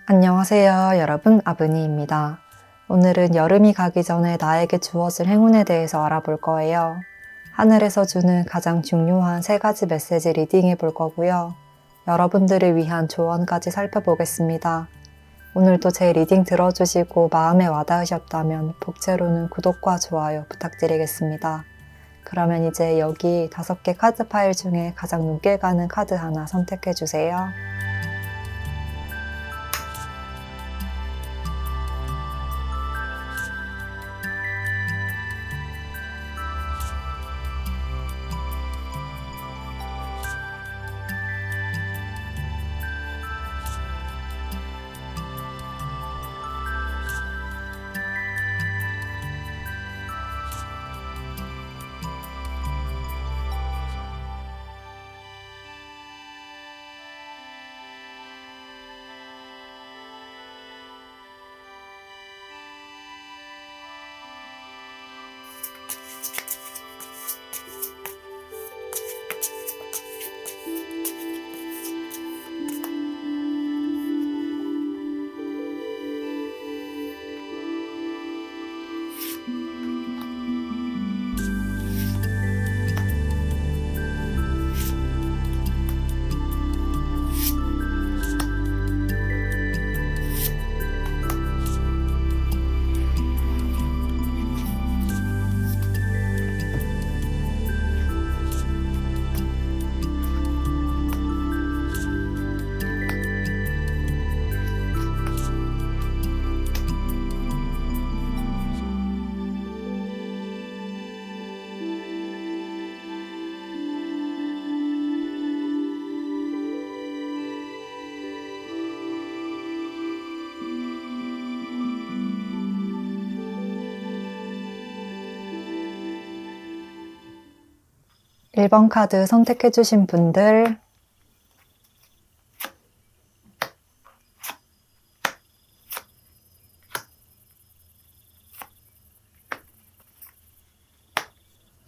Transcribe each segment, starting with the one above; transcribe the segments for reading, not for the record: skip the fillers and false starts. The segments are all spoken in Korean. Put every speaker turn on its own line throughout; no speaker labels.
안녕하세요, 여러분. 아브니입니다. 오늘은 여름이 가기 전에 나에게 주어질 행운에 대해서 알아볼 거예요. 하늘에서 주는 가장 중요한 3가지 메시지 리딩해 볼 거고요. 여러분들을 위한 조언까지 살펴보겠습니다. 오늘도 제 리딩 들어주시고 마음에 와닿으셨다면 복채로는 구독과 좋아요 부탁드리겠습니다. 그러면 이제 여기 5개 카드 파일 중에 가장 눈길 가는 카드 하나 선택해 주세요. 1번 카드 선택해주신 분들,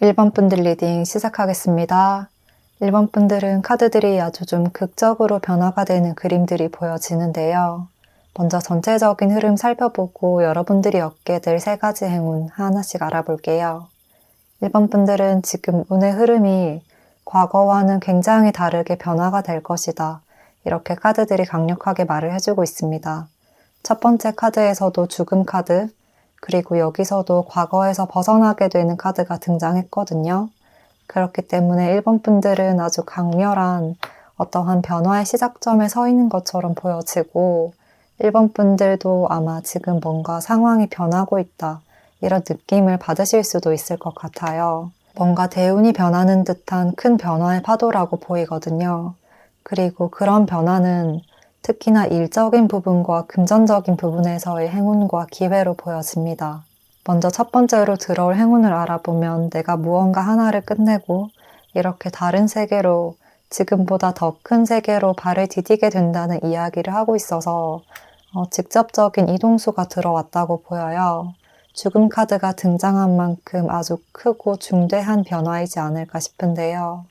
1번 분들 리딩 시작하겠습니다. 1번 분들은 카드들이 아주 좀 극적으로 변화가 되는 그림들이 보여지는데요. 먼저 전체적인 흐름 살펴보고 여러분들이 얻게 될 3가지 행운 하나씩 알아볼게요. 1번 분들은 지금 운의 흐름이 과거와는 굉장히 다르게 변화가 될 것이다. 이렇게 카드들이 강력하게 말을 해주고 있습니다. 첫 번째 카드에서도 죽음 카드, 그리고 여기서도 과거에서 벗어나게 되는 카드가 등장했거든요. 그렇기 때문에 1번 분들은 아주 강렬한 어떠한 변화의 시작점에 서 있는 것처럼 보여지고 1번 분들도 아마 지금 뭔가 상황이 변하고 있다. 이런 느낌을 받으실 수도 있을 것 같아요. 뭔가 대운이 변하는 듯한 큰 변화의 파도라고 보이거든요. 그리고 그런 변화는 특히나 일적인 부분과 금전적인 부분에서의 행운과 기회로 보여집니다. 먼저 첫 번째로 들어올 행운을 알아보면 내가 무언가 하나를 끝내고 이렇게 다른 세계로 지금보다 더 큰 세계로 발을 디디게 된다는 이야기를 하고 있어서 직접적인 이동수가 들어왔다고 보여요. 죽음 카드가 등장한 만큼 아주 크고 중대한 변화이지 않을까 싶은데요.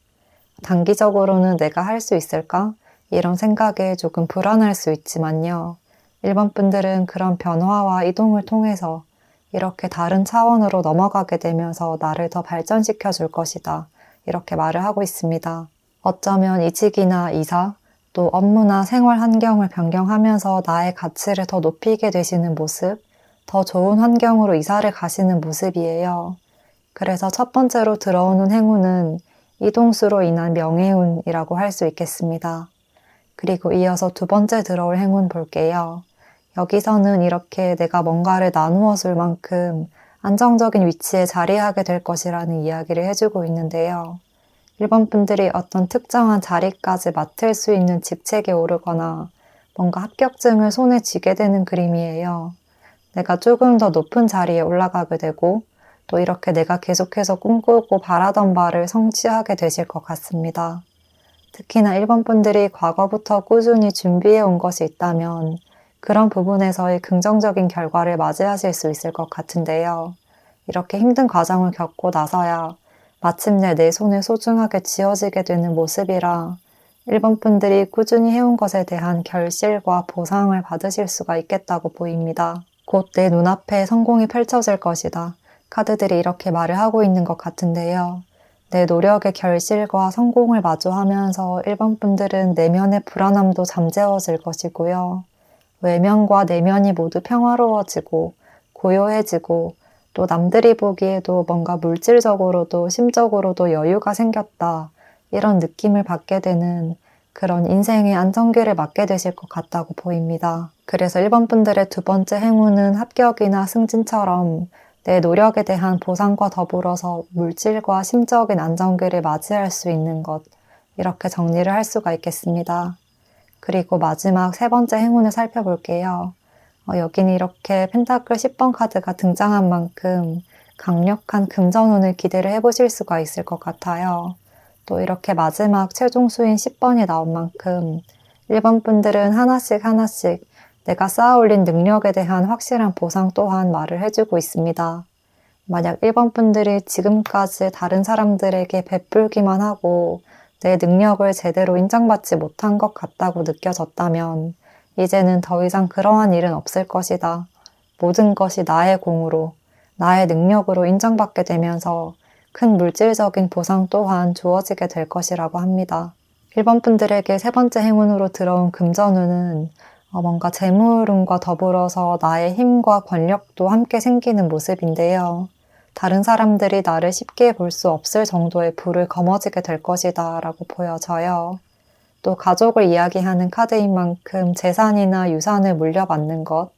단기적으로는 내가 할 수 있을까? 이런 생각에 조금 불안할 수 있지만요. 1번 분들은 그런 변화와 이동을 통해서 이렇게 다른 차원으로 넘어가게 되면서 나를 더 발전시켜 줄 것이다. 이렇게 말을 하고 있습니다. 어쩌면 이직이나 이사, 또 업무나 생활 환경을 변경하면서 나의 가치를 더 높이게 되시는 모습, 더 좋은 환경으로 이사를 가시는 모습이에요. 그래서 첫 번째로 들어오는 행운은 이동수로 인한 명예운이라고 할 수 있겠습니다. 그리고 이어서 두 번째 들어올 행운 볼게요. 여기서는 이렇게 내가 뭔가를 나누어 줄 만큼 안정적인 위치에 자리하게 될 것이라는 이야기를 해주고 있는데요. 1번 분들이 어떤 특정한 자리까지 맡을 수 있는 직책에 오르거나 뭔가 합격증을 손에 쥐게 되는 그림이에요. 내가 조금 더 높은 자리에 올라가게 되고 또 이렇게 내가 계속해서 꿈꾸고 바라던 바를 성취하게 되실 것 같습니다. 특히나 1번 분들이 과거부터 꾸준히 준비해 온 것이 있다면 그런 부분에서의 긍정적인 결과를 맞이하실 수 있을 것 같은데요. 이렇게 힘든 과정을 겪고 나서야 마침내 내 손에 소중하게 쥐어지게 되는 모습이라 1번 분들이 꾸준히 해온 것에 대한 결실과 보상을 받으실 수가 있겠다고 보입니다. 곧 내 눈앞에 성공이 펼쳐질 것이다. 카드들이 이렇게 말을 하고 있는 것 같은데요. 내 노력의 결실과 성공을 마주하면서 1번 분들은 내면의 불안함도 잠재워질 것이고요. 외면과 내면이 모두 평화로워지고 고요해지고 또 남들이 보기에도 뭔가 물질적으로도 심적으로도 여유가 생겼다. 이런 느낌을 받게 되는 그런 인생의 안정기를 맞게 되실 것 같다고 보입니다. 그래서 1번 분들의 두 번째 행운은 합격이나 승진처럼 내 노력에 대한 보상과 더불어서 물질과 심적인 안정기를 맞이할 수 있는 것, 이렇게 정리를 할 수가 있겠습니다. 그리고 마지막 세 번째 행운을 살펴볼게요. 여기는 이렇게 펜타클 10번 카드가 등장한 만큼 강력한 금전운을 기대를 해보실 수가 있을 것 같아요. 또 이렇게 마지막 최종 수인 10번이 나온 만큼 1번 분들은 하나씩 내가 쌓아 올린 능력에 대한 확실한 보상 또한 말을 해주고 있습니다. 만약 1번 분들이 지금까지 다른 사람들에게 베풀기만 하고 내 능력을 제대로 인정받지 못한 것 같다고 느껴졌다면 이제는 더 이상 그러한 일은 없을 것이다. 모든 것이 나의 공으로, 나의 능력으로 인정받게 되면서 큰 물질적인 보상 또한 주어지게 될 것이라고 합니다. 1번 분들에게 세 번째 행운으로 들어온 금전운은 뭔가 재물운과 더불어서 나의 힘과 권력도 함께 생기는 모습인데요. 다른 사람들이 나를 쉽게 볼 수 없을 정도의 부를 거머쥐게 될 것이다 라고 보여져요. 또 가족을 이야기하는 카드인 만큼 재산이나 유산을 물려받는 것,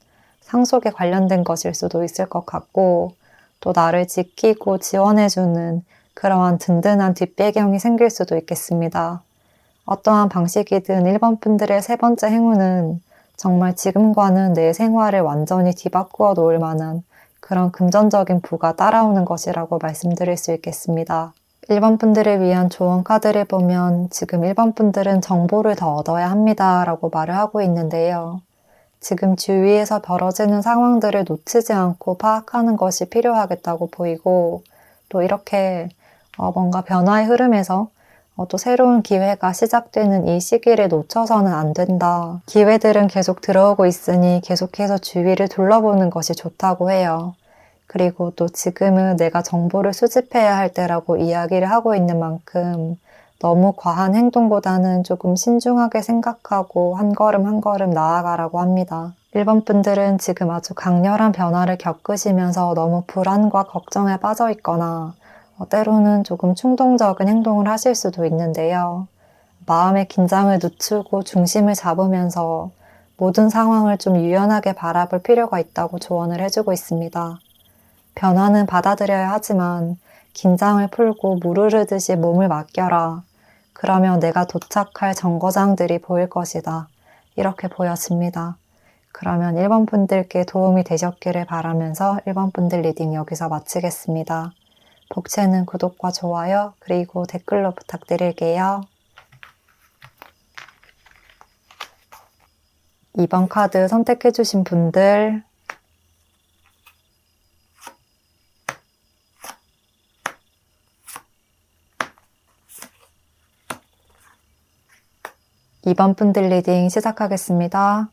상속에 관련된 것일 수도 있을 것 같고 또 나를 지키고 지원해주는 그러한 든든한 뒷배경이 생길 수도 있겠습니다. 어떠한 방식이든 1번 분들의 세 번째 행운은 정말 지금과는 내 생활을 완전히 뒤바꾸어 놓을 만한 그런 금전적인 부가 따라오는 것이라고 말씀드릴 수 있겠습니다. 1번 분들을 위한 조언 카드를 보면 지금 1번 분들은 정보를 더 얻어야 합니다 라고 말을 하고 있는데요. 지금 주위에서 벌어지는 상황들을 놓치지 않고 파악하는 것이 필요하겠다고 보이고 또 이렇게 뭔가 변화의 흐름에서 또 새로운 기회가 시작되는 이 시기를 놓쳐서는 안 된다. 기회들은 계속 들어오고 있으니 계속해서 주위를 둘러보는 것이 좋다고 해요. 그리고 또 지금은 내가 정보를 수집해야 할 때라고 이야기를 하고 있는 만큼 너무 과한 행동보다는 조금 신중하게 생각하고 한 걸음 한 걸음 나아가라고 합니다. 1번 분들은 지금 아주 강렬한 변화를 겪으시면서 너무 불안과 걱정에 빠져 있거나 때로는 조금 충동적인 행동을 하실 수도 있는데요. 마음의 긴장을 늦추고 중심을 잡으면서 모든 상황을 좀 유연하게 바라볼 필요가 있다고 조언을 해주고 있습니다. 변화는 받아들여야 하지만 긴장을 풀고 물 흐르듯이 몸을 맡겨라. 그러면 내가 도착할 정거장들이 보일 것이다. 이렇게 보여집니다. 그러면 1번 분들께 도움이 되셨기를 바라면서 1번 분들 리딩 여기서 마치겠습니다. 복채는 구독과 좋아요 그리고 댓글로 부탁드릴게요. 2번 카드 선택해주신 분들 2번 분들 리딩 시작하겠습니다.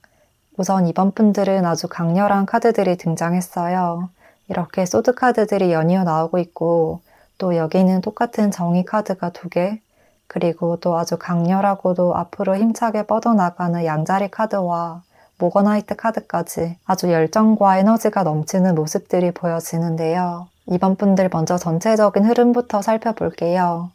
우선 2번 분들은 아주 강렬한 카드들이 등장했어요. 이렇게 소드 카드들이 연이어 나오고 있고 또 여기는 똑같은 정의 카드가 2개 그리고 또 아주 강렬하고도 앞으로 힘차게 뻗어나가는 양자리 카드와 모건화이트 카드까지 아주 열정과 에너지가 넘치는 모습들이 보여지는데요. 2번 분들 먼저 전체적인 흐름부터 살펴볼게요.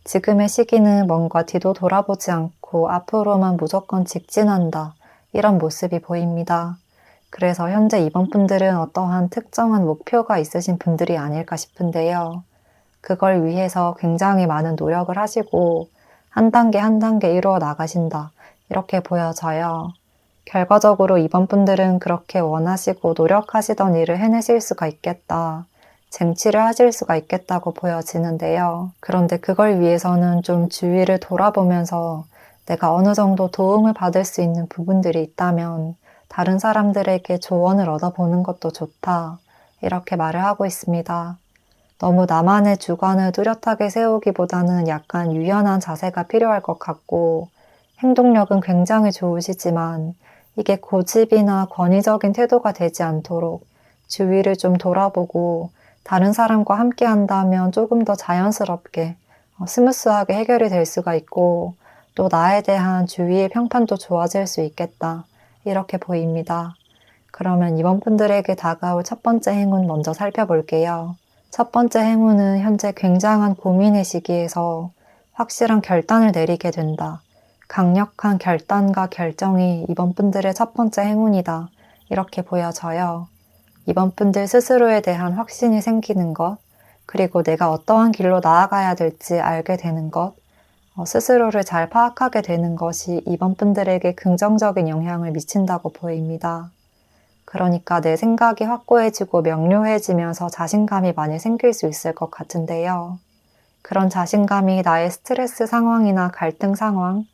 지금의 시기는 뭔가 뒤도 돌아보지 않고 앞으로만 무조건 직진한다. 이런 모습이 보입니다. 그래서 현재 2번 분들은 어떠한 특정한 목표가 있으신 분들이 아닐까 싶은데요. 그걸 위해서 굉장히 많은 노력을 하시고 한 단계 한 단계 이루어 나가신다. 이렇게 보여져요. 결과적으로 2번 분들은 그렇게 원하시고 노력하시던 일을 해내실 수가 있겠다. 쟁취를 하실 수가 있겠다고 보여지는데요. 그런데 그걸 위해서는 좀 주위를 돌아보면서 내가 어느 정도 도움을 받을 수 있는 부분들이 있다면 다른 사람들에게 조언을 얻어보는 것도 좋다. 이렇게 말을 하고 있습니다. 너무 나만의 주관을 뚜렷하게 세우기보다는 약간 유연한 자세가 필요할 것 같고 행동력은 굉장히 좋으시지만 이게 고집이나 권위적인 태도가 되지 않도록 주위를 좀 돌아보고 다른 사람과 함께 한다면 조금 더 자연스럽게 스무스하게 해결이 될 수가 있고 또 나에 대한 주위의 평판도 좋아질 수 있겠다. 이렇게 보입니다. 그러면 이번 분들에게 다가올 첫 번째 행운 먼저 살펴볼게요. 첫 번째 행운은 현재 굉장한 고민의 시기에서 확실한 결단을 내리게 된다. 강력한 결단과 결정이 이번 분들의 첫 번째 행운이다. 이렇게 보여져요. 이번 분들 스스로에 대한 확신이 생기는 것, 그리고 내가 어떠한 길로 나아가야 될지 알게 되는 것, 스스로를 잘 파악하게 되는 것이 이번 분들에게 긍정적인 영향을 미친다고 보입니다. 그러니까 내 생각이 확고해지고 명료해지면서 자신감이 많이 생길 수 있을 것 같은데요. 그런 자신감이 나의 스트레스 상황이나 갈등 상황,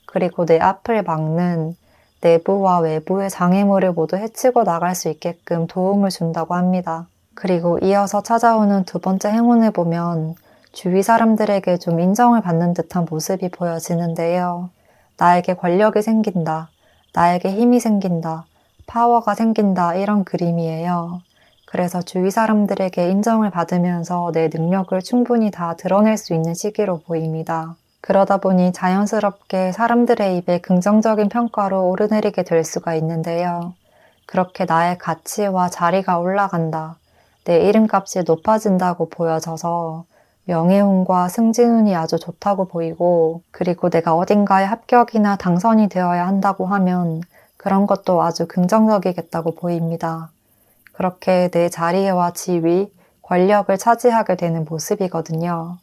그리고 내 앞을 막는 내부와 외부의 장애물을 모두 해치고 나갈 수 있게끔 도움을 준다고 합니다. 그리고 이어서 찾아오는 두 번째 행운을 보면 주위 사람들에게 좀 인정을 받는 듯한 모습이 보여지는데요. 나에게 권력이 생긴다. 나에게 힘이 생긴다. 파워가 생긴다. 이런 그림이에요. 그래서 주위 사람들에게 인정을 받으면서 내 능력을 충분히 다 드러낼 수 있는 시기로 보입니다. 그러다 보니 자연스럽게 사람들의 입에 긍정적인 평가로 오르내리게 될 수가 있는데요. 그렇게 나의 가치와 자리가 올라간다. 내 이름값이 높아진다고 보여져서 명예운과 승진운이 아주 좋다고 보이고, 그리고 내가 어딘가에 합격이나 당선이 되어야 한다고 하면 그런 것도 아주 긍정적이겠다고 보입니다. 그렇게 내 자리와 지위, 권력을 차지하게 되는 모습이거든요.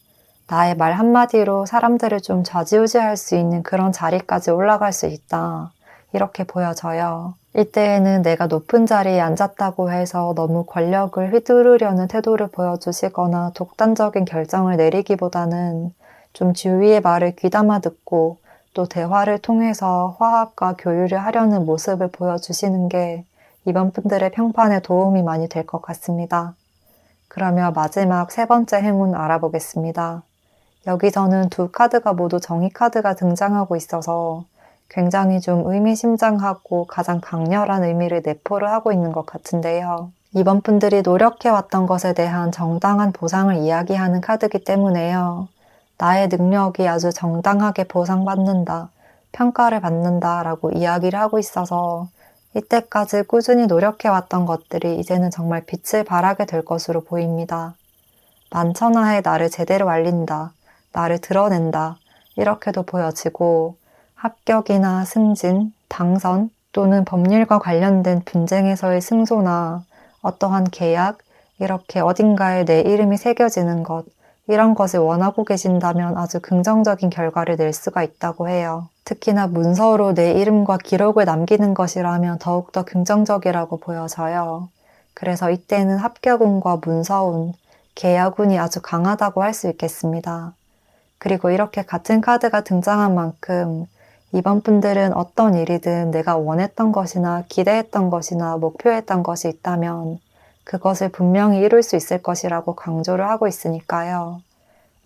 나의 말 한마디로 사람들을 좀 좌지우지할 수 있는 그런 자리까지 올라갈 수 있다. 이렇게 보여져요. 이때에는 내가 높은 자리에 앉았다고 해서 너무 권력을 휘두르려는 태도를 보여주시거나 독단적인 결정을 내리기보다는 좀 주위의 말을 귀담아 듣고 또 대화를 통해서 화합과 교류를 하려는 모습을 보여주시는 게 이번 분들의 평판에 도움이 많이 될 것 같습니다. 그러면 마지막 세 번째 행운 알아보겠습니다. 여기서는 두 카드가 모두 정의 카드가 등장하고 있어서 굉장히 좀 의미심장하고 가장 강렬한 의미를 내포를 하고 있는 것 같은데요. 이번 분들이 노력해왔던 것에 대한 정당한 보상을 이야기하는 카드이기 때문에요. 나의 능력이 아주 정당하게 보상받는다, 평가를 받는다 라고 이야기를 하고 있어서 이때까지 꾸준히 노력해왔던 것들이 이제는 정말 빛을 발하게 될 것으로 보입니다. 만천하에 나를 제대로 알린다, 나를 드러낸다, 이렇게도 보여지고 합격이나 승진, 당선 또는 법률과 관련된 분쟁에서의 승소나 어떠한 계약, 이렇게 어딘가에 내 이름이 새겨지는 것, 이런 것을 원하고 계신다면 아주 긍정적인 결과를 낼 수가 있다고 해요. 특히나 문서로 내 이름과 기록을 남기는 것이라면 더욱더 긍정적이라고 보여져요. 그래서 이때는 합격운과 문서운, 계약운이 아주 강하다고 할 수 있겠습니다. 그리고 이렇게 같은 카드가 등장한 만큼 이번 분들은 어떤 일이든 내가 원했던 것이나 기대했던 것이나 목표했던 것이 있다면 그것을 분명히 이룰 수 있을 것이라고 강조를 하고 있으니까요.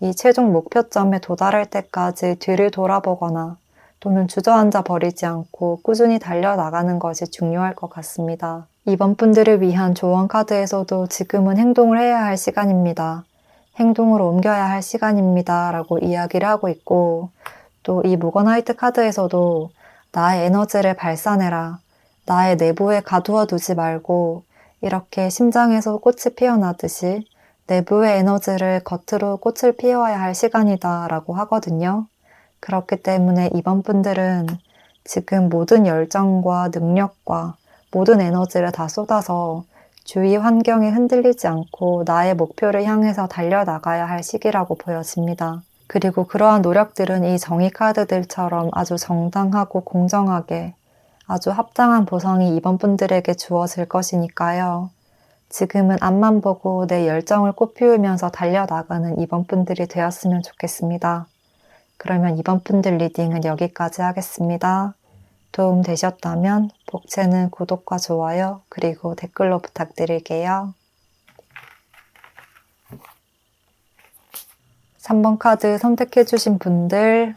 이 최종 목표점에 도달할 때까지 뒤를 돌아보거나 또는 주저앉아 버리지 않고 꾸준히 달려나가는 것이 중요할 것 같습니다. 이번 분들을 위한 조언 카드에서도 지금은 행동을 해야 할 시간입니다. 행동으로 옮겨야 할 시간입니다. 라고 이야기를 하고 있고 또 이 모건하이트 카드에서도 나의 에너지를 발산해라. 나의 내부에 가두어 두지 말고 이렇게 심장에서 꽃이 피어나듯이 내부의 에너지를 겉으로 꽃을 피워야 할 시간이다 라고 하거든요. 그렇기 때문에 이번 분들은 지금 모든 열정과 능력과 모든 에너지를 다 쏟아서 주위 환경에 흔들리지 않고 나의 목표를 향해서 달려나가야 할 시기라고 보여집니다. 그리고 그러한 노력들은 이 정의 카드들처럼 아주 정당하고 공정하게 아주 합당한 보상이 이번 분들에게 주어질 것이니까요. 지금은 앞만 보고 내 열정을 꽃피우면서 달려나가는 이번 분들이 되었으면 좋겠습니다. 그러면 이번 분들 리딩은 여기까지 하겠습니다. 도움 되셨다면 복채는 구독과 좋아요 그리고 댓글로 부탁드릴게요. 3번 카드 선택해주신 분들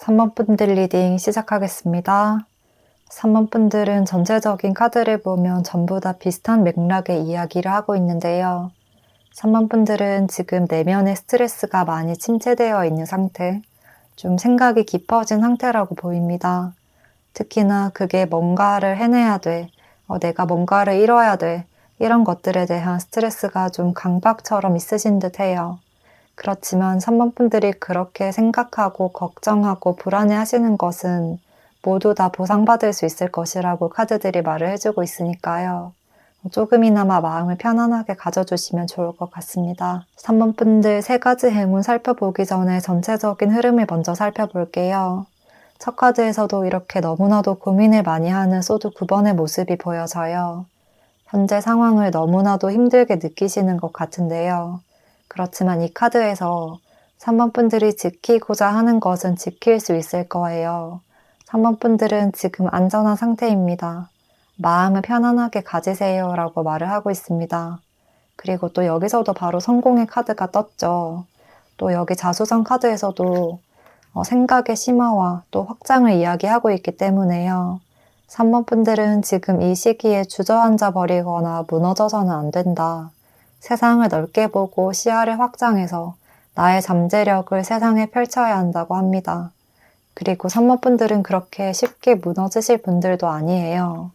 3번 분들 리딩 시작하겠습니다. 3번 분들은 전체적인 카드를 보면 전부 다 비슷한 맥락의 이야기를 하고 있는데요. 3번 분들은 지금 내면의 스트레스가 많이 침체되어 있는 상태, 좀 생각이 깊어진 상태라고 보입니다. 특히나 그게 뭔가를 해내야 돼, 내가 뭔가를 이뤄야 돼, 이런 것들에 대한 스트레스가 좀 강박처럼 있으신 듯 해요. 그렇지만 3번 분들이 그렇게 생각하고 걱정하고 불안해 하시는 것은 모두 다 보상받을 수 있을 것이라고 카드들이 말을 해주고 있으니까요. 조금이나마 마음을 편안하게 가져주시면 좋을 것 같습니다. 3번 분들 3가지 행운 살펴보기 전에 전체적인 흐름을 먼저 살펴볼게요. 첫 카드에서도 이렇게 너무나도 고민을 많이 하는 소드 9번의 모습이 보여져요. 현재 상황을 너무나도 힘들게 느끼시는 것 같은데요. 그렇지만 이 카드에서 3번 분들이 지키고자 하는 것은 지킬 수 있을 거예요. 3번 분들은 지금 안전한 상태입니다. 마음을 편안하게 가지세요 라고 말을 하고 있습니다. 그리고 또 여기서도 바로 성공의 카드가 떴죠. 또 여기 자수성 카드에서도 생각의 심화와 또 확장을 이야기하고 있기 때문에요. 3번 분들은 지금 이 시기에 주저앉아 버리거나 무너져서는 안 된다. 세상을 넓게 보고 시야를 확장해서 나의 잠재력을 세상에 펼쳐야 한다고 합니다. 그리고 3번 분들은 그렇게 쉽게 무너지실 분들도 아니에요.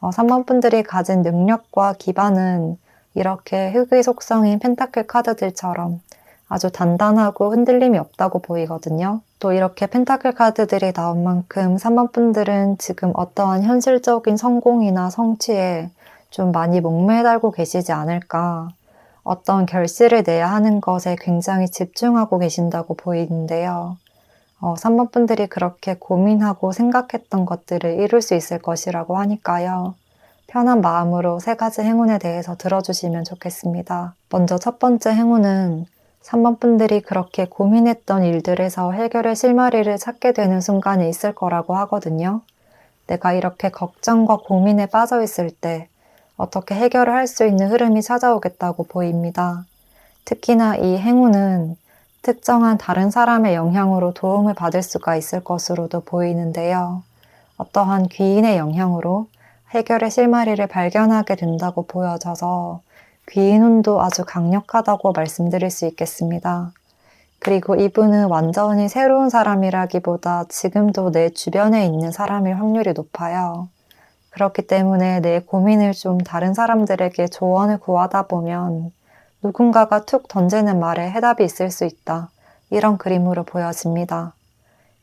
3번 분들이 가진 능력과 기반은 이렇게 흑의 속성인 펜타클 카드들처럼 아주 단단하고 흔들림이 없다고 보이거든요. 또 이렇게 펜타클 카드들이 나온 만큼 3번 분들은 지금 어떠한 현실적인 성공이나 성취에 좀 많이 목매달고 계시지 않을까. 어떤 결실을 내야 하는 것에 굉장히 집중하고 계신다고 보이는데요. 3번 분들이 그렇게 고민하고 생각했던 것들을 이룰 수 있을 것이라고 하니까요. 편한 마음으로 3가지 행운에 대해서 들어주시면 좋겠습니다. 먼저 첫 번째 행운은 3번 분들이 그렇게 고민했던 일들에서 해결의 실마리를 찾게 되는 순간이 있을 거라고 하거든요. 내가 이렇게 걱정과 고민에 빠져 있을 때 어떻게 해결을 할 수 있는 흐름이 찾아오겠다고 보입니다. 특히나 이 행운은 특정한 다른 사람의 영향으로 도움을 받을 수가 있을 것으로도 보이는데요. 어떠한 귀인의 영향으로 해결의 실마리를 발견하게 된다고 보여져서 귀인운도 아주 강력하다고 말씀드릴 수 있겠습니다. 그리고 이분은 완전히 새로운 사람이라기보다 지금도 내 주변에 있는 사람일 확률이 높아요. 그렇기 때문에 내 고민을 좀 다른 사람들에게 조언을 구하다 보면 누군가가 툭 던지는 말에 해답이 있을 수 있다. 이런 그림으로 보여집니다.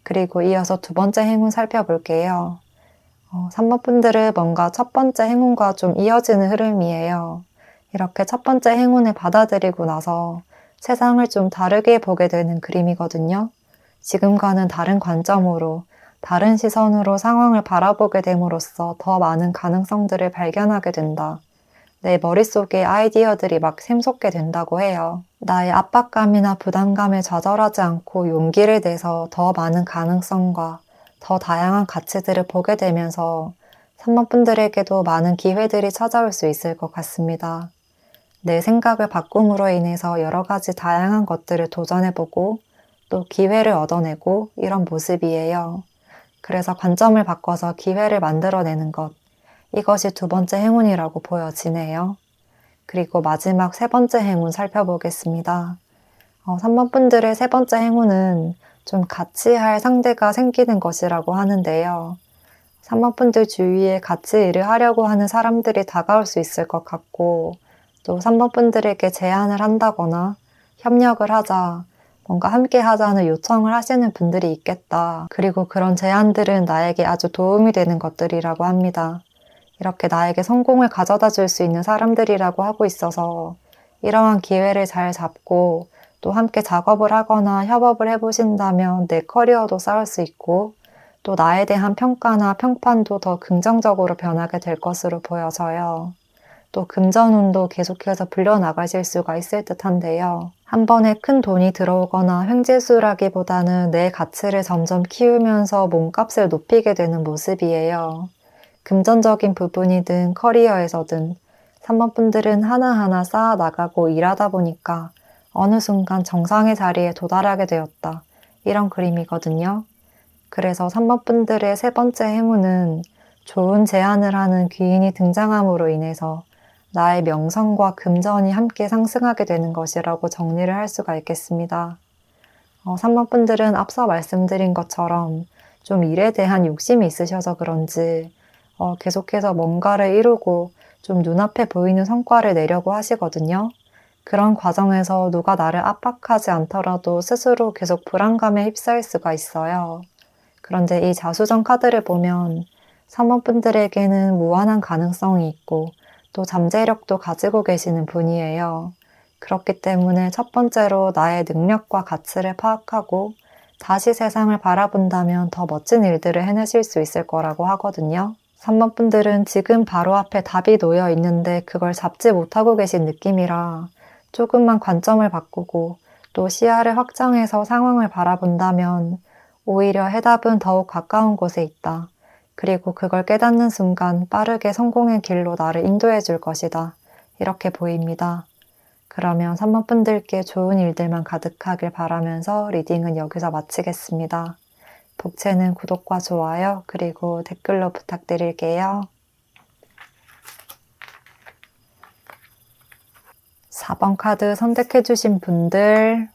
그리고 이어서 두 번째 행운 살펴볼게요. 3번 분들은 뭔가 첫 번째 행운과 좀 이어지는 흐름이에요. 이렇게 첫 번째 행운을 받아들이고 나서 세상을 좀 다르게 보게 되는 그림이거든요. 지금과는 다른 관점으로, 다른 시선으로 상황을 바라보게 됨으로써 더 많은 가능성들을 발견하게 된다. 내 머릿속에 아이디어들이 막 샘솟게 된다고 해요. 나의 압박감이나 부담감에 좌절하지 않고 용기를 내서 더 많은 가능성과 더 다양한 가치들을 보게 되면서 3번 분들에게도 많은 기회들이 찾아올 수 있을 것 같습니다. 내 생각을 바꿈으로 인해서 여러 가지 다양한 것들을 도전해보고 또 기회를 얻어내고 이런 모습이에요. 그래서 관점을 바꿔서 기회를 만들어내는 것. 이것이 두 번째 행운이라고 보여지네요. 그리고 마지막 세 번째 행운 살펴보겠습니다. 3번 분들의 세 번째 행운은 좀 같이 할 상대가 생기는 것이라고 하는데요. 3번 분들 주위에 같이 일을 하려고 하는 사람들이 다가올 수 있을 것 같고 또 3번 분들에게 제안을 한다거나 협력을 하자, 뭔가 함께 하자는 요청을 하시는 분들이 있겠다. 그리고 그런 제안들은 나에게 아주 도움이 되는 것들이라고 합니다. 이렇게 나에게 성공을 가져다 줄 수 있는 사람들이라고 하고 있어서 이러한 기회를 잘 잡고 또 함께 작업을 하거나 협업을 해보신다면 내 커리어도 쌓을 수 있고 또 나에 대한 평가나 평판도 더 긍정적으로 변하게 될 것으로 보여져요. 또 금전운도 계속해서 불려나가실 수가 있을 듯한데요. 한 번에 큰 돈이 들어오거나 횡재수라기보다는 내 가치를 점점 키우면서 몸값을 높이게 되는 모습이에요. 금전적인 부분이든 커리어에서든 3번 분들은 하나하나 쌓아 나가고 일하다 보니까 어느 순간 정상의 자리에 도달하게 되었다. 이런 그림이거든요. 그래서 3번 분들의 세 번째 행운은 좋은 제안을 하는 귀인이 등장함으로 인해서 나의 명성과 금전이 함께 상승하게 되는 것이라고 정리를 할 수가 있겠습니다. 3번 분들은 앞서 말씀드린 것처럼 좀 일에 대한 욕심이 있으셔서 그런지 계속해서 뭔가를 이루고 좀 눈앞에 보이는 성과를 내려고 하시거든요. 그런 과정에서 누가 나를 압박하지 않더라도 스스로 계속 불안감에 휩싸일 수가 있어요. 그런데 이 자수정 카드를 보면 3번 분들에게는 무한한 가능성이 있고 또 잠재력도 가지고 계시는 분이에요. 그렇기 때문에 첫 번째로 나의 능력과 가치를 파악하고 다시 세상을 바라본다면 더 멋진 일들을 해내실 수 있을 거라고 하거든요. 3번 분들은 지금 바로 앞에 답이 놓여 있는데 그걸 잡지 못하고 계신 느낌이라 조금만 관점을 바꾸고 또 시야를 확장해서 상황을 바라본다면 오히려 해답은 더욱 가까운 곳에 있다. 그리고 그걸 깨닫는 순간 빠르게 성공의 길로 나를 인도해 줄 것이다. 이렇게 보입니다. 그러면 3번 분들께 좋은 일들만 가득하길 바라면서 리딩은 여기서 마치겠습니다. 복채는 구독과 좋아요 그리고 댓글로 부탁드릴게요. 4번 카드 선택해주신 분들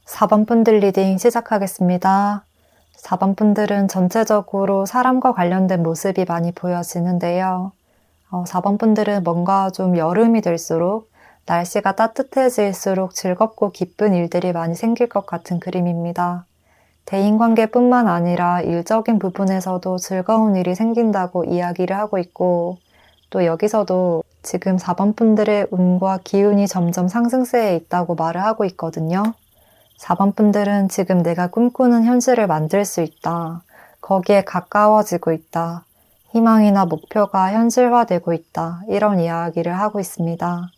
4번 분들 리딩 시작하겠습니다. 4번 분들은 전체적으로 사람과 관련된 모습이 많이 보여지는데요. 4번 분들은 뭔가 좀 여름이 될수록 날씨가 따뜻해질수록 즐겁고 기쁜 일들이 많이 생길 것 같은 그림입니다. 대인관계뿐만 아니라 일적인 부분에서도 즐거운 일이 생긴다고 이야기를 하고 있고 또 여기서도 지금 4번 분들의 운과 기운이 점점 상승세에 있다고 말을 하고 있거든요. 4번 분들은 지금 내가 꿈꾸는 현실을 만들 수 있다. 거기에 가까워지고 있다. 희망이나 목표가 현실화되고 있다. 이런 이야기를 하고 있습니다.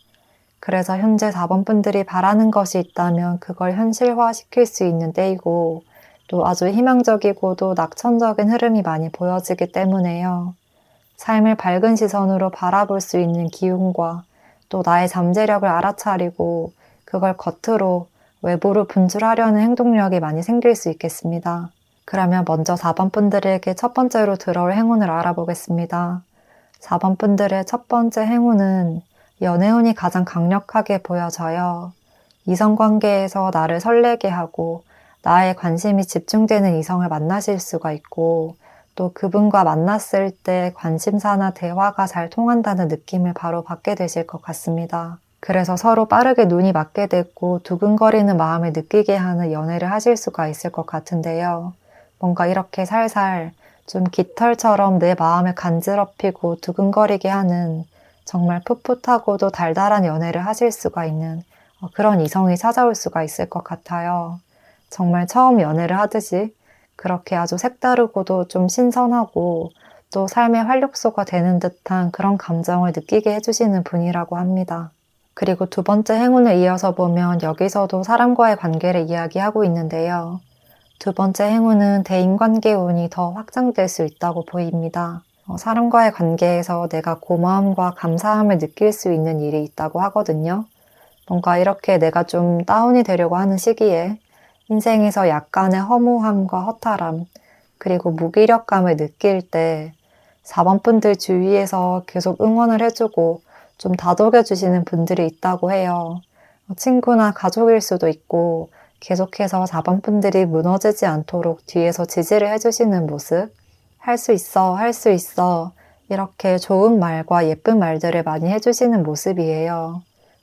그래서 현재 4번 분들이 바라는 것이 있다면 그걸 현실화시킬 수 있는 때이고 또 아주 희망적이고도 낙천적인 흐름이 많이 보여지기 때문에요. 삶을 밝은 시선으로 바라볼 수 있는 기운과 또 나의 잠재력을 알아차리고 그걸 겉으로 외부로 분출하려는 행동력이 많이 생길 수 있겠습니다. 그러면 먼저 4번 분들에게 첫 번째로 들어올 행운을 알아보겠습니다. 4번 분들의 첫 번째 행운은 연애운이 가장 강력하게 보여져요. 이성관계에서 나를 설레게 하고 나의 관심이 집중되는 이성을 만나실 수가 있고 또 그분과 만났을 때 관심사나 대화가 잘 통한다는 느낌을 바로 받게 되실 것 같습니다. 그래서 서로 빠르게 눈이 맞게 되고 두근거리는 마음을 느끼게 하는 연애를 하실 수가 있을 것 같은데요. 뭔가 이렇게 살살 좀 깃털처럼 내 마음을 간지럽히고 두근거리게 하는 정말 풋풋하고도 달달한 연애를 하실 수가 있는 그런 이성이 찾아올 수가 있을 것 같아요. 정말 처음 연애를 하듯이 그렇게 아주 색다르고도 좀 신선하고 또 삶의 활력소가 되는 듯한 그런 감정을 느끼게 해주시는 분이라고 합니다. 그리고 두 번째 행운을 이어서 보면 여기서도 사람과의 관계를 이야기하고 있는데요. 두 번째 행운은 대인관계 운이 더 확장될 수 있다고 보입니다. 사람과의 관계에서 내가 고마움과 감사함을 느낄 수 있는 일이 있다고 하거든요. 뭔가 이렇게 내가 좀 다운이 되려고 하는 시기에 인생에서 약간의 허무함과 허탈함, 그리고 무기력감을 느낄 때 4번 분들 주위에서 계속 응원을 해주고 좀 다독여주시는 분들이 있다고 해요. 친구나 가족일 수도 있고 계속해서 4번 분들이 무너지지 않도록 뒤에서 지지를 해주시는 모습, 할 수 있어, 할 수 있어 이렇게 좋은 말과 예쁜 말들을 많이 해주시는 모습이에요.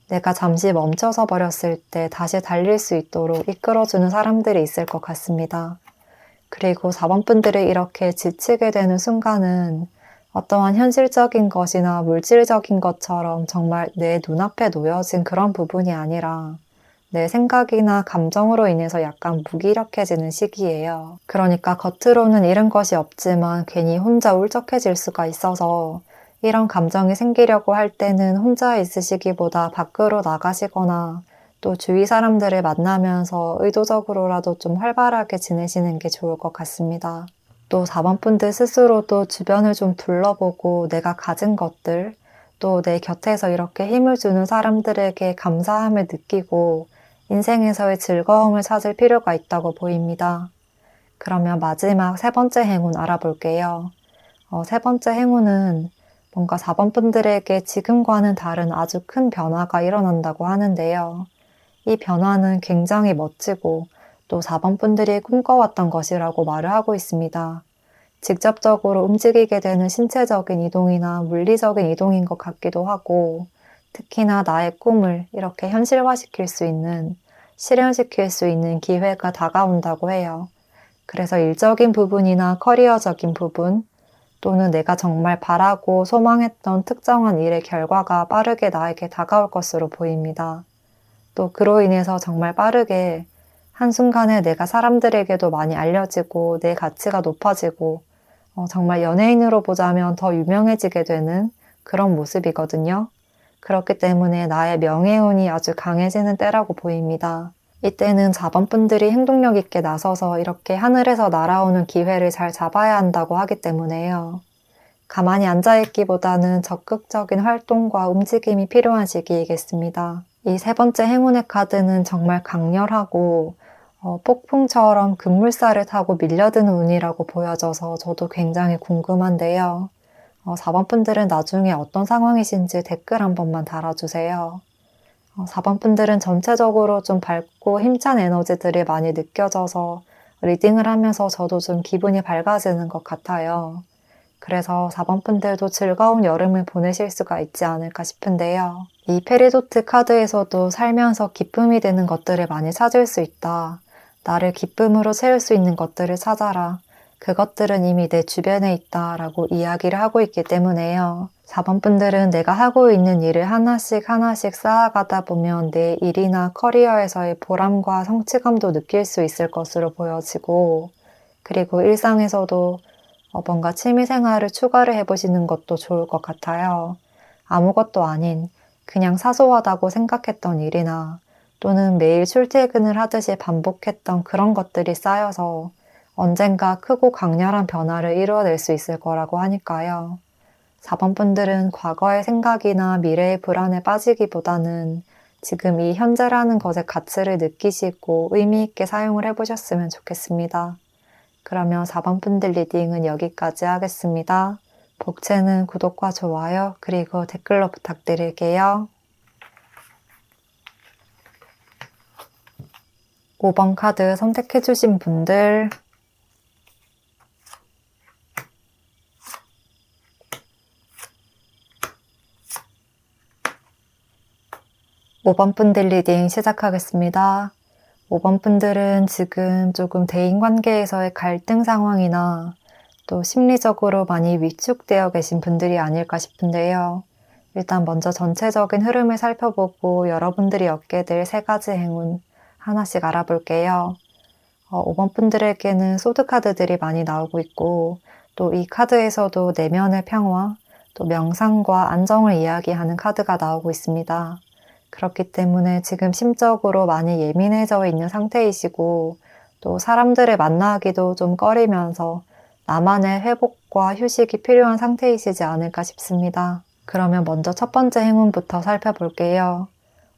내가 잠시 멈춰서 버렸을 때 다시 달릴 수 있도록 이끌어주는 사람들이 있을 것 같습니다. 그리고 4번 분들이 이렇게 지치게 되는 순간은 어떠한 현실적인 것이나 물질적인 것처럼 정말 내 눈앞에 놓여진 그런 부분이 아니라 내 생각이나 감정으로 인해서 약간 무기력해지는 시기예요. 그러니까 겉으로는 잃은 것이 없지만 괜히 혼자 울적해질 수가 있어서 이런 감정이 생기려고 할 때는 혼자 있으시기보다 밖으로 나가시거나 또 주위 사람들을 만나면서 의도적으로라도 좀 활발하게 지내시는 게 좋을 것 같습니다. 또 4번 분들 스스로도 주변을 좀 둘러보고 내가 가진 것들, 또 내 곁에서 이렇게 힘을 주는 사람들에게 감사함을 느끼고 인생에서의 즐거움을 찾을 필요가 있다고 보입니다. 그러면 마지막 세 번째 행운 알아볼게요. 세 번째 행운은 뭔가 4번 분들에게 지금과는 다른 아주 큰 변화가 일어난다고 하는데요. 이 변화는 굉장히 멋지고 또 4번 분들이 꿈꿔왔던 것이라고 말을 하고 있습니다. 직접적으로 움직이게 되는 신체적인 이동이나 물리적인 이동인 것 같기도 하고, 특히나 나의 꿈을 이렇게 현실화시킬 수 있는, 실현시킬 수 있는 기회가 다가온다고 해요. 그래서 일적인 부분이나 커리어적인 부분, 또는 내가 정말 바라고 소망했던 특정한 일의 결과가 빠르게 나에게 다가올 것으로 보입니다. 또 그로 인해서 정말 빠르게 한순간에 내가 사람들에게도 많이 알려지고 내 가치가 높아지고 정말 연예인으로 보자면 더 유명해지게 되는 그런 모습이거든요. 그렇기 때문에 나의 명예운이 아주 강해지는 때라고 보입니다. 이때는 4번 분들이 행동력 있게 나서서 이렇게 하늘에서 날아오는 기회를 잘 잡아야 한다고 하기 때문에요. 가만히 앉아있기보다는 적극적인 활동과 움직임이 필요한 시기이겠습니다. 이 세 번째 행운의 카드는 정말 강렬하고 폭풍처럼 급물살을 타고 밀려드는 운이라고 보여져서 저도 굉장히 궁금한데요. 4번 분들은 나중에 어떤 상황이신지 댓글 한 번만 달아주세요. 4번 분들은 전체적으로 좀 밝고 힘찬 에너지들이 많이 느껴져서 리딩을 하면서 저도 좀 기분이 밝아지는 것 같아요. 그래서 4번 분들도 즐거운 여름을 보내실 수가 있지 않을까 싶은데요. 이 페리도트 카드에서도 살면서 기쁨이 되는 것들을 많이 찾을 수 있다. 나를 기쁨으로 채울 수 있는 것들을 찾아라. 그것들은 이미 내 주변에 있다 라고 이야기를 하고 있기 때문에요. 4번 분들은 내가 하고 있는 일을 하나씩 하나씩 쌓아가다 보면 내 일이나 커리어에서의 보람과 성취감도 느낄 수 있을 것으로 보여지고, 그리고 일상에서도 뭔가 취미생활을 추가를 해보시는 것도 좋을 것 같아요. 아무것도 아닌 그냥 사소하다고 생각했던 일이나 또는 매일 출퇴근을 하듯이 반복했던 그런 것들이 쌓여서 언젠가 크고 강렬한 변화를 이루어낼 수 있을 거라고 하니까요. 4번 분들은 과거의 생각이나 미래의 불안에 빠지기보다는 지금 이 현재라는 것의 가치를 느끼시고 의미 있게 사용을 해보셨으면 좋겠습니다. 그러면 4번 분들 리딩은 여기까지 하겠습니다. 복채는 구독과 좋아요 그리고 댓글로 부탁드릴게요. 5번 카드 선택해주신 분들 5번 분들 리딩 시작하겠습니다. 5번 분들은 지금 조금 대인관계에서의 갈등 상황이나 또 심리적으로 많이 위축되어 계신 분들이 아닐까 싶은데요. 일단 먼저 전체적인 흐름을 살펴보고 여러분들이 얻게 될 세 가지 행운 하나씩 알아볼게요. 5번 분들에게는 소드 카드들이 많이 나오고 있고 또 이 카드에서도 내면의 평화, 또 명상과 안정을 이야기하는 카드가 나오고 있습니다. 그렇기 때문에 지금 심적으로 많이 예민해져 있는 상태이시고 또 사람들을 만나기도 좀 꺼리면서 나만의 회복과 휴식이 필요한 상태이시지 않을까 싶습니다. 그러면 먼저 첫 번째 행운부터 살펴볼게요.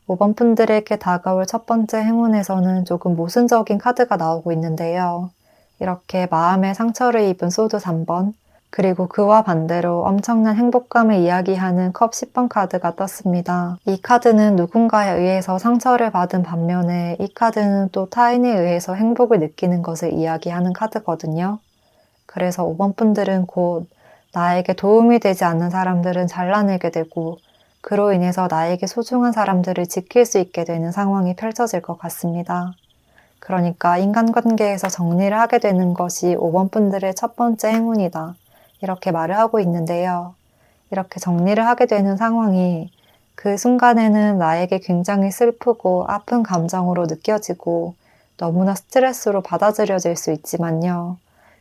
5번 분들에게 다가올 첫 번째 행운에서는 조금 모순적인 카드가 나오고 있는데요. 이렇게 마음의 상처를 입은 소드 3번, 그리고 그와 반대로 엄청난 행복감을 이야기하는 컵 10번 카드가 떴습니다. 이 카드는 누군가에 의해서 상처를 받은 반면에 이 카드는 또 타인에 의해서 행복을 느끼는 것을 이야기하는 카드거든요. 그래서 5번 분들은 곧 나에게 도움이 되지 않는 사람들은 잘라내게 되고 그로 인해서 나에게 소중한 사람들을 지킬 수 있게 되는 상황이 펼쳐질 것 같습니다. 그러니까 인간관계에서 정리를 하게 되는 것이 5번 분들의 첫 번째 행운이다. 이렇게 말을 하고 있는데요. 이렇게 정리를 하게 되는 상황이 그 순간에는 나에게 굉장히 슬프고 아픈 감정으로 느껴지고 너무나 스트레스로 받아들여질 수 있지만요.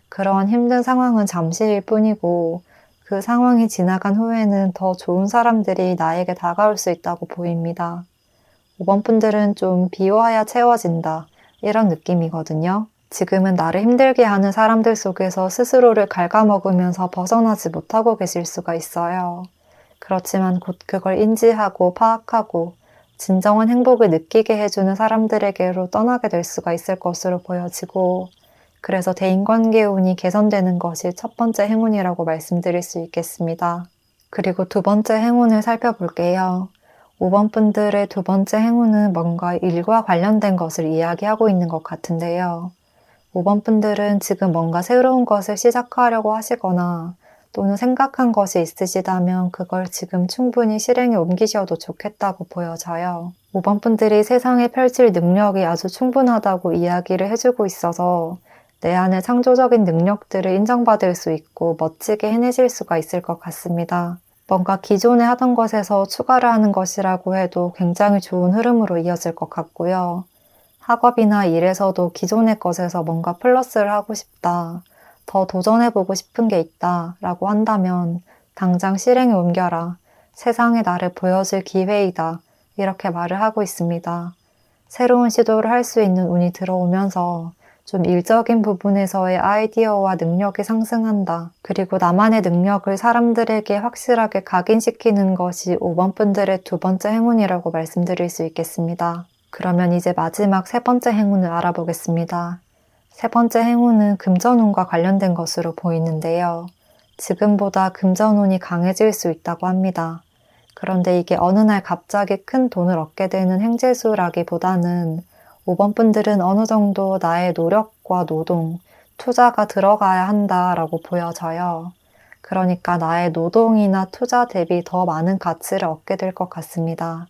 그러한 힘든 상황은 잠시일 뿐이고 그 상황이 지나간 후에는 더 좋은 사람들이 나에게 다가올 수 있다고 보입니다. 5번 분들은 좀 비워야 채워진다. 이런 느낌이거든요. 지금은 나를 힘들게 하는 사람들 속에서 스스로를 갉아먹으면서 벗어나지 못하고 계실 수가 있어요. 그렇지만 곧 그걸 인지하고 파악하고 진정한 행복을 느끼게 해주는 사람들에게로 떠나게 될 수가 있을 것으로 보여지고, 그래서 대인관계 운이 개선되는 것이 첫 번째 행운이라고 말씀드릴 수 있겠습니다. 그리고 두 번째 행운을 살펴볼게요. 5번 분들의 두 번째 행운은 뭔가 일과 관련된 것을 이야기하고 있는 것 같은데요. 5번 분들은 지금 뭔가 새로운 것을 시작하려고 하시거나 또는 생각한 것이 있으시다면 그걸 지금 충분히 실행에 옮기셔도 좋겠다고 보여져요. 5번 분들이 세상에 펼칠 능력이 아주 충분하다고 이야기를 해주고 있어서 내 안의 창조적인 능력들을 인정받을 수 있고 멋지게 해내실 수가 있을 것 같습니다. 뭔가 기존에 하던 것에서 추가를 하는 것이라고 해도 굉장히 좋은 흐름으로 이어질 것 같고요. 학업이나 일에서도 기존의 것에서 뭔가 플러스를 하고 싶다, 더 도전해보고 싶은 게 있다 라고 한다면 당장 실행에 옮겨라, 세상에 나를 보여줄 기회이다, 이렇게 말을 하고 있습니다. 새로운 시도를 할 수 있는 운이 들어오면서 좀 일적인 부분에서의 아이디어와 능력이 상승한다. 그리고 나만의 능력을 사람들에게 확실하게 각인시키는 것이 5번 분들의 두 번째 행운이라고 말씀드릴 수 있겠습니다. 그러면 이제 마지막 세 번째 행운을 알아보겠습니다. 세 번째 행운은 금전운과 관련된 것으로 보이는데요. 지금보다 금전운이 강해질 수 있다고 합니다. 그런데 이게 어느 날 갑자기 큰 돈을 얻게 되는 행재수라기보다는 5번 분들은 어느 정도 나의 노력과 노동, 투자가 들어가야 한다라고 보여져요. 그러니까 나의 노동이나 투자 대비 더 많은 가치를 얻게 될 것 같습니다.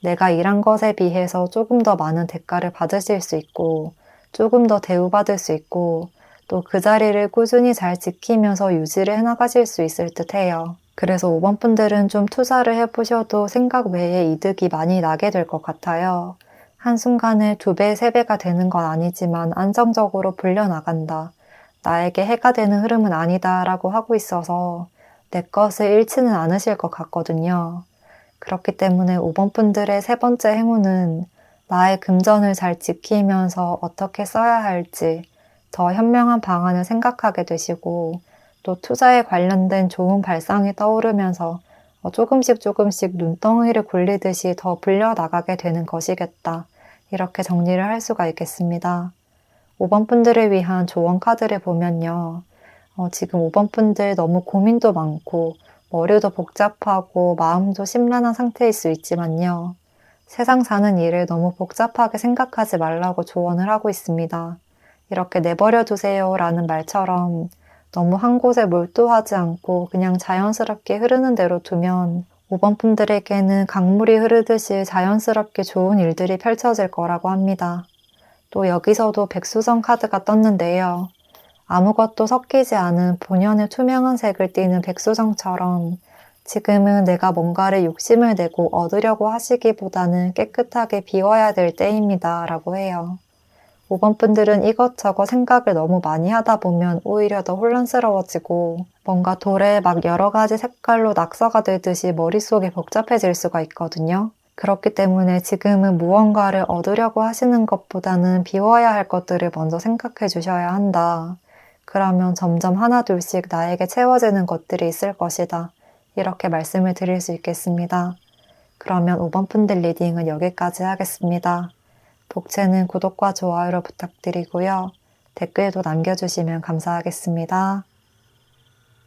내가 일한 것에 비해서 조금 더 많은 대가를 받으실 수 있고, 조금 더 대우받을 수 있고, 또 그 자리를 꾸준히 잘 지키면서 유지를 해나가실 수 있을 듯 해요. 그래서 5번 분들은 좀 투자를 해보셔도 생각 외에 이득이 많이 나게 될 것 같아요. 한순간에 2배, 3배가 되는 건 아니지만 안정적으로 불려나간다, 나에게 해가 되는 흐름은 아니다 라고 하고 있어서 내 것을 잃지는 않으실 것 같거든요. 그렇기 때문에 5번 분들의 세 번째 행운은 나의 금전을 잘 지키면서 어떻게 써야 할지 더 현명한 방안을 생각하게 되시고, 또 투자에 관련된 좋은 발상이 떠오르면서 조금씩 눈덩이를 굴리듯이 더 불려나가게 되는 것이겠다, 이렇게 정리를 할 수가 있겠습니다. 5번 분들을 위한 조언 카드를 보면요. 지금 5번 분들 너무 고민도 많고 머리도 복잡하고 마음도 심란한 상태일 수 있지만요. 세상 사는 일을 너무 복잡하게 생각하지 말라고 조언을 하고 있습니다. 이렇게 내버려 두세요 라는 말처럼 너무 한 곳에 몰두하지 않고 그냥 자연스럽게 흐르는 대로 두면 5번 분들에게는 강물이 흐르듯이 자연스럽게 좋은 일들이 펼쳐질 거라고 합니다. 또 여기서도 백수정 카드가 떴는데요. 아무것도 섞이지 않은 본연의 투명한 색을 띠는 백수정처럼 지금은 내가 뭔가를 욕심을 내고 얻으려고 하시기보다는 깨끗하게 비워야 될 때입니다 라고 해요. 5번 분들은 이것저것 생각을 너무 많이 하다 보면 오히려 더 혼란스러워지고 뭔가 돌에 막 여러 가지 색깔로 낙서가 되듯이 머릿속이 복잡해질 수가 있거든요. 그렇기 때문에 지금은 무언가를 얻으려고 하시는 것보다는 비워야 할 것들을 먼저 생각해 주셔야 한다. 그러면 점점 하나둘씩 나에게 채워지는 것들이 있을 것이다, 이렇게 말씀을 드릴 수 있겠습니다. 그러면 5번 분들 리딩은 여기까지 하겠습니다. 복채는 구독과 좋아요로 부탁드리고요. 댓글도 남겨주시면 감사하겠습니다.